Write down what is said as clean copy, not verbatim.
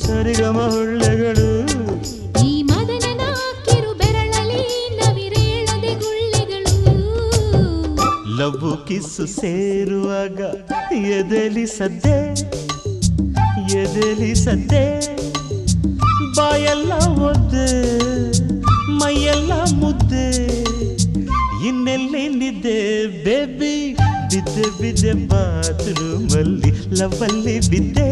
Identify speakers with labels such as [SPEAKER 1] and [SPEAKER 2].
[SPEAKER 1] ಸರಿಗಮ ಹೊಳ್ಳೆಗಳು
[SPEAKER 2] ಈ ಮದನನ ಕಿರು ಬೆರಳಲಿ ನವಿರೇಳದೆ ಗುಳ್ಳೆಗಳು
[SPEAKER 1] ಲವ್ವು ಕಿಸ್ಸು ಸೇರುವಾಗ ಎದೆಲಿ ಸದ್ದೆ ಎದೆಲಿ ಸದ್ದೆ ಬಾಯೆಲ್ಲ ಒದ್ದೆ ಮೈಯೆಲ್ಲ ಮುದ್ದೆ ಇನ್ನೆಲ್ಲಿ ನಿದ್ದೆ ಬೇಬಿ ಬಿದ್ದೆ ಬಿದ್ದೆ ಬಾತ್ರೂಮಲ್ಲಿ ಲವ್ವಲ್ಲಿ ಬಿದ್ದೆ